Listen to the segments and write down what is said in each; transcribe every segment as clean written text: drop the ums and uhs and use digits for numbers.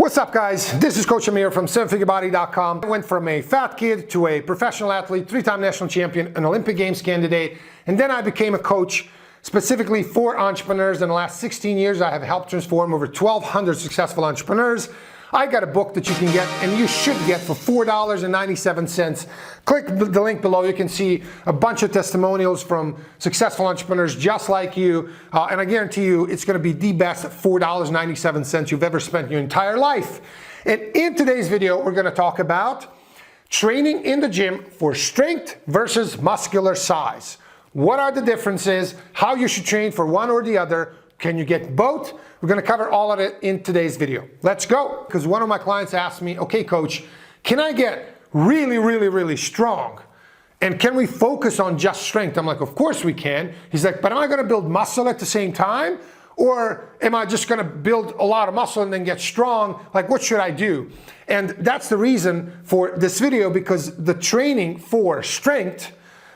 What's up, guys? This is Coach Amir from 7figurebody.com. I went from a fat kid to a professional athlete, three-time national champion, an Olympic Games candidate, and then I became a coach specifically for entrepreneurs. In the last 16 years, I have helped transform over 1,200 successful entrepreneurs. I got a book that you can get, and you should get, for $4.97. Click the link below. You can see a bunch of testimonials from successful entrepreneurs just like you, and I guarantee you it's going to be the best at $4.97 you've ever spent in your entire life. And in today's video, we're going to talk about training in the gym for strength versus muscular size. What are the differences? How you should train for one or the other? Can you get both? We're going to cover all of it in today's video. Let's go. Because one of my clients asked me, okay, coach, can I get really strong? And can we focus on just strength? I'm like, of course we can. He's like, but am I going to build muscle at the same time? Or am I just going to build a lot of muscle and then get strong? Like, what should I do? And that's the reason for this video, because the training for strength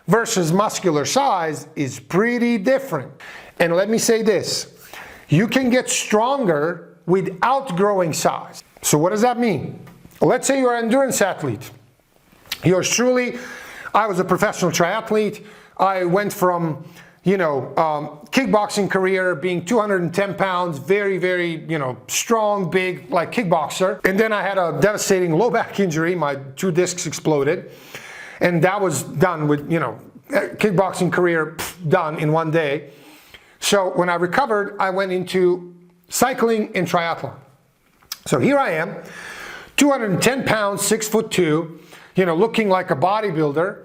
versus muscular size is pretty different. And let me say this. You can get stronger without growing size. So what does that mean? Let's say you're an endurance athlete. Yours truly, I was a professional triathlete. I went from, kickboxing career, being 210 pounds, very, strong, big, like kickboxer. And then I had a devastating low back injury. My two discs exploded. And that was done with, kickboxing career done in one day. So when I recovered, I went into cycling and triathlon. So here I am, 210 pounds, 6'2", looking like a bodybuilder,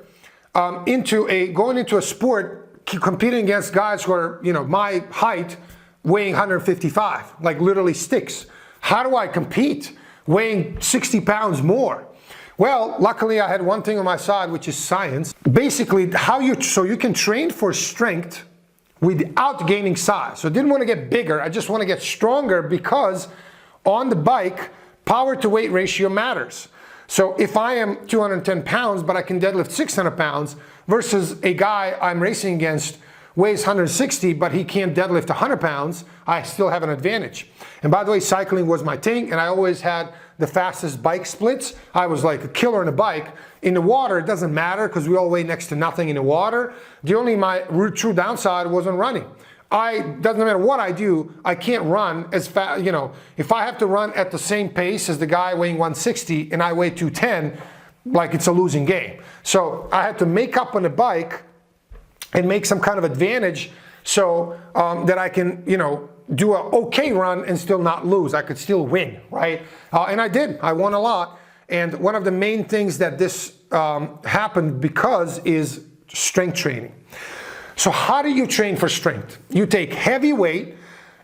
going into a sport, competing against guys who are, my height, weighing 155, like literally sticks. How do I compete weighing 60 pounds more? Well, luckily I had one thing on my side, which is science. Basically, so you can train for strength without gaining size. So I didn't want to get bigger, I just want to get stronger, because on the bike, power to weight ratio matters. So if I am 210 pounds, but I can deadlift 600 pounds, versus a guy I'm racing against weighs 160, but he can't deadlift 100 pounds, I still have an advantage. And by the way, cycling was my thing, and I always had the fastest bike splits. I was like a killer on a bike. In the water, it doesn't matter, because we all weigh next to nothing in the water. My true downside wasn't running. Doesn't matter what I do, I can't run as fast. If I have to run at the same pace as the guy weighing 160 and I weigh 210, like, it's a losing game. So I had to make up on the bike and make some kind of advantage so that I can, do an okay run and still not lose. I could still win, right? And I did. I won a lot. And one of the main things that this happened because is strength training. So how do you train for strength? You take heavy weight,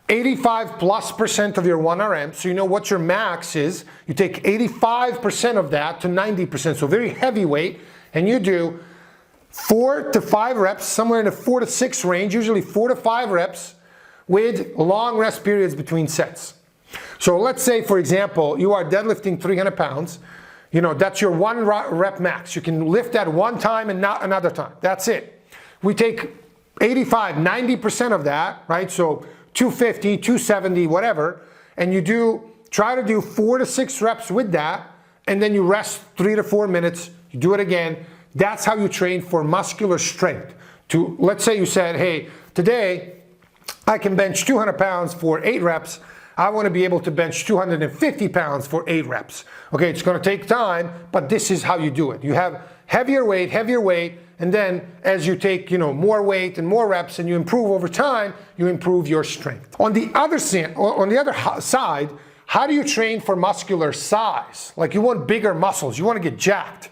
85+% of your 1RM, so you know what your max is. You take 85% of that to 90%, so very heavy weight, and you do 4 to 5 reps, somewhere in the 4 to 6 range, usually 4 to 5 reps, with long rest periods between sets. So let's say, for example, you are deadlifting 300 pounds. That's your one rep max. You can lift that one time and not another time. That's it. We take 85, 90% of that, right? So 250, 270, whatever. And you try to do 4 to 6 reps with that. And then you rest 3 to 4 minutes. You do it again. That's how you train for muscular strength. Let's say you said, hey, today I can bench 200 pounds for 8 reps. I want to be able to bench 250 pounds for 8 reps. Okay, it's going to take time, but this is how you do it. You have heavier weight, and then as you take, more weight and more reps and you improve over time, you improve your strength. On the other side, how do you train for muscular size? Like, you want bigger muscles, you want to get jacked.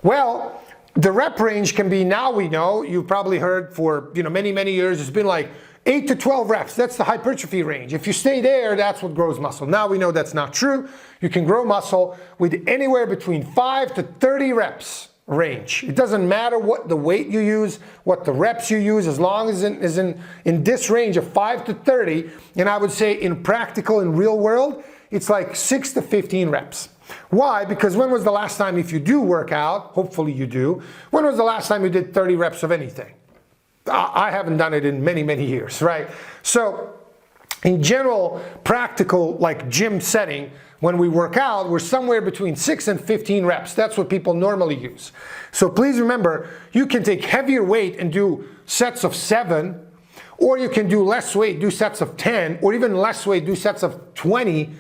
Well, the rep range can be, now we know, you've probably heard for, many years, it's been like 8 to 12 reps. That's the hypertrophy range. If you stay there, that's what grows muscle. Now we know that's not true. You can grow muscle with anywhere between 5 to 30 reps range. It doesn't matter what the weight you use, what the reps you use, as long as it is in this range of 5 to 30. And I would say in real world, it's like 6 to 15 reps. Why? Because when was the last time, if you do work out, hopefully you do, when was the last time you did 30 reps of anything? I haven't done it in many years, right? So in general, practical, like gym setting, when we work out, we're somewhere between 6 and 15 reps. That's what people normally use. So please remember, you can take heavier weight and do sets of 7, or you can do less weight, do sets of 10, or even less weight, do sets of 20.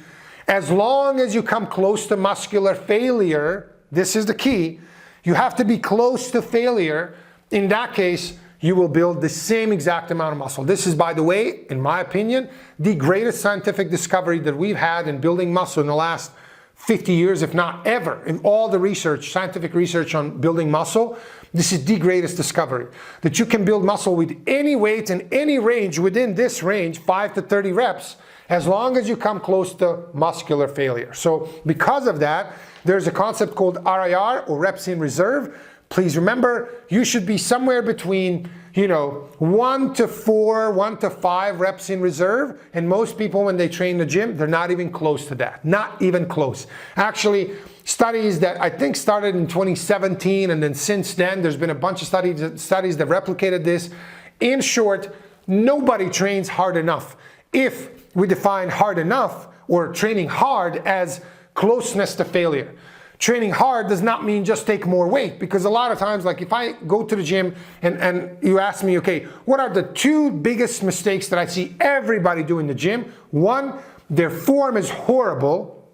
As long as you come close to muscular failure, this is the key, you have to be close to failure. In that case, you will build the same exact amount of muscle. This is, by the way, in my opinion, the greatest scientific discovery that we've had in building muscle in the last 50 years, if not ever. In all the research, scientific research on building muscle, this is the greatest discovery. That you can build muscle with any weight and any range within this range, 5 to 30 reps, as long as you come close to muscular failure. So because of that, there's a concept called RIR, or reps in reserve. Please remember, you should be somewhere between 1 to 4, 1 to 5 reps in reserve. And most people, when they train in the gym, they're not even close to that. Not even close. Actually, studies that I think started in 2017, and then since then, there's been a bunch of studies that replicated this. In short, nobody trains hard enough. If we define hard enough or training hard as closeness to failure. Training hard does not mean just take more weight, because a lot of times, like if I go to the gym and you ask me, okay, what are the 2 biggest mistakes that I see everybody do in the gym? One, their form is horrible.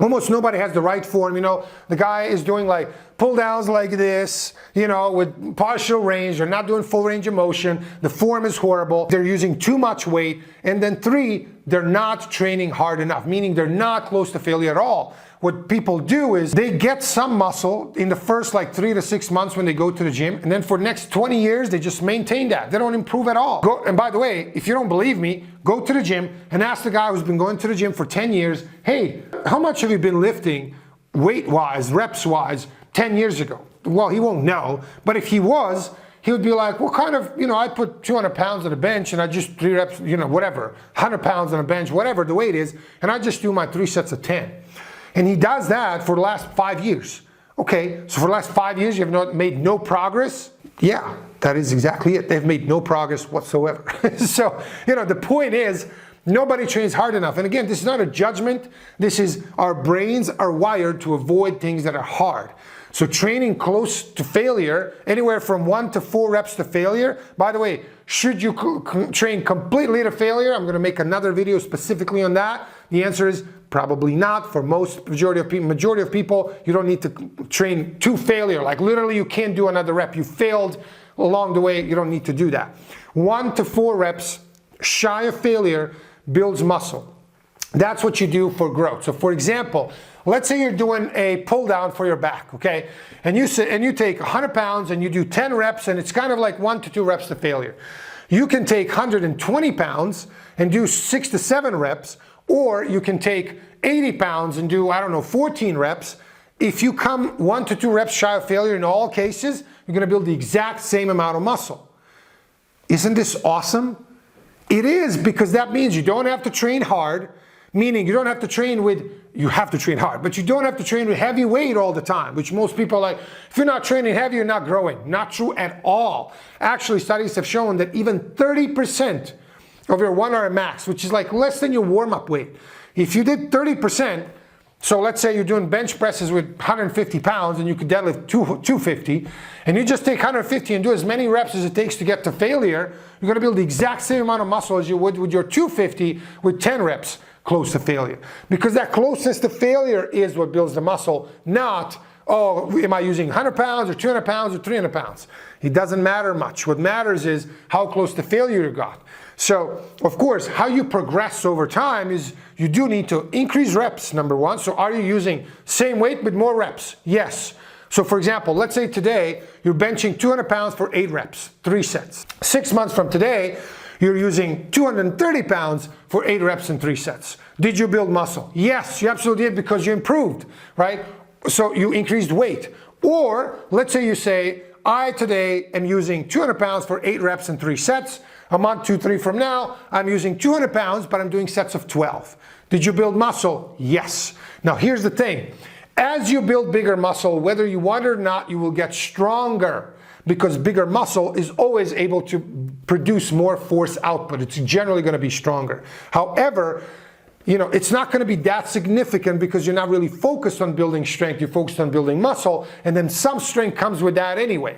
Almost nobody has the right form. The guy is doing like pull downs like this, with partial range. They're not doing full range of motion. The form is horrible. They're using too much weight. And then 3, they're not training hard enough, meaning they're not close to failure at all. What people do is they get some muscle in the first 3 to 6 months when they go to the gym, and then for the next 20 years, they just maintain that. They don't improve at all. And by the way, if you don't believe me, go to the gym and ask the guy who's been going to the gym for 10 years, hey, how much have you been lifting weight-wise, reps-wise, 10 years ago? Well, he won't know, but if he was, he would be like, what kind of, I put 200 pounds on the bench and I just 3 reps, whatever, 100 pounds on a bench, whatever the weight is, and I just do my 3 sets of 10. And he does that for the last 5 years. Okay, so for the last 5 years, you have made no progress? Yeah, that is exactly it. They've made no progress whatsoever. So, the point is, nobody trains hard enough. And again, this is not a judgment. This is our brains are wired to avoid things that are hard. So training close to failure, anywhere from 1 to 4 reps to failure. By the way, should you train completely to failure? I'm going to make another video specifically on that. The answer is probably not. For majority of people, you don't need to train to failure. Like literally, you can't do another rep. You failed along the way. You don't need to do that. 1 to 4 reps shy of failure builds muscle. That's what you do for growth. So for example, let's say you're doing a pull down for your back, okay? And you take 100 pounds and you do 10 reps, and it's kind of like 1 to 2 reps to failure. You can take 120 pounds and do 6 to 7 reps, or you can take 80 pounds and do, 14 reps. If you come 1 to 2 reps shy of failure in all cases, you're gonna build the exact same amount of muscle. Isn't this awesome? It is, because that means you don't have to train hard, meaning you don't have to train you have to train hard, but you don't have to train with heavy weight all the time, which most people are like, if you're not training heavy, you're not growing. Not true at all. Actually, studies have shown that even 30% of your 1 RM max, which is like less than your warm-up weight, if you did 30%, so let's say you're doing bench presses with 150 pounds and you could deadlift 250, and you just take 150 and do as many reps as it takes to get to failure, you're gonna build the exact same amount of muscle as you would with your 250 with 10 reps close to failure. Because that closeness to failure is what builds the muscle, not, oh, am I using 100 pounds or 200 pounds or 300 pounds? It doesn't matter much. What matters is how close to failure you got. So, of course, how you progress over time is you do need to increase reps, number 1. So are you using same weight with more reps? Yes. So for example, let's say today you're benching 200 pounds for 8 reps, 3 sets. 6 months from today, you're using 230 pounds for 8 reps and 3 sets. Did you build muscle? Yes, you absolutely did, because you improved, right? So you increased weight. Or let's say you say, I today am using 200 pounds for 8 reps and 3 sets. A month, 2, 3 from now, I'm using 200 pounds, but I'm doing sets of 12. Did you build muscle? Yes. Now here's the thing. As you build bigger muscle, whether you want it or not, you will get stronger, because bigger muscle is always able to produce more force output. It's generally going to be stronger. However, it's not going to be that significant because you're not really focused on building strength, you're focused on building muscle, and then some strength comes with that anyway.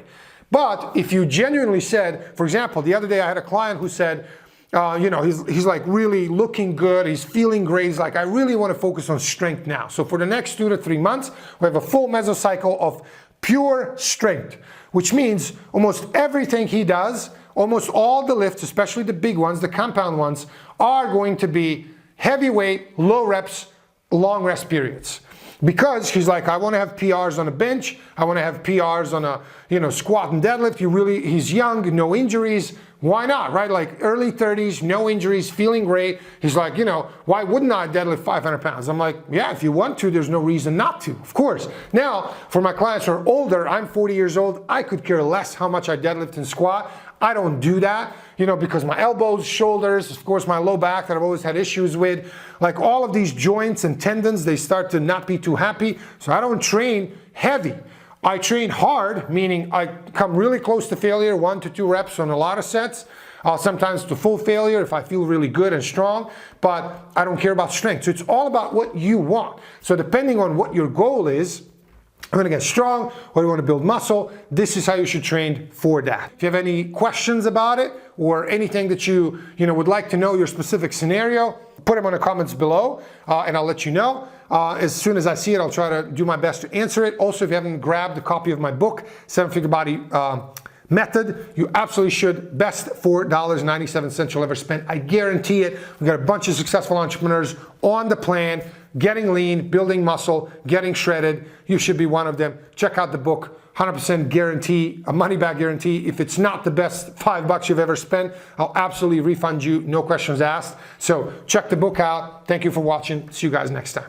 But if you genuinely said, for example, the other day I had a client who said, he's like really looking good, he's feeling great, he's like, I really want to focus on strength now. So for the next 2 to 3 months, we have a full mesocycle of pure strength, which means almost everything he does, almost all the lifts, especially the big ones, the compound ones, are going to be heavy weight, low reps, long rest periods. Because he's like, I want to have PRs on a bench, I want to have PRs on a squat and deadlift. He's young, no injuries. Why not, right? Like early 30s, no injuries, feeling great. He's like, why wouldn't I deadlift 500 pounds? I'm like, yeah, if you want to, there's no reason not to, of course. Now, for my clients who are older, I'm 40 years old, I could care less how much I deadlift and squat. I don't do that, because my elbows, shoulders, of course my low back that I've always had issues with, like all of these joints and tendons, they start to not be too happy. So I don't train heavy. I train hard, meaning I come really close to failure, 1 to 2 reps on a lot of sets, sometimes to full failure if I feel really good and strong, but I don't care about strength. So it's all about what you want. So depending on what your goal is, I'm going to get strong, or you want to build muscle, this is how you should train for that. If you have any questions about it or anything that you would like to know your specific scenario, put them in the comments below and I'll let you know. As soon as I see it, I'll try to do my best to answer it. Also, if you haven't grabbed a copy of my book, 7-Figure Body Method, you absolutely should. Best $4.97 you'll ever spend. I guarantee it. We've got a bunch of successful entrepreneurs on the plan, getting lean, building muscle, getting shredded. You should be one of them. Check out the book. 100% guarantee, a money back guarantee. If it's not the best $5 you've ever spent, I'll absolutely refund you, no questions asked. So check the book out. Thank you for watching. See you guys next time.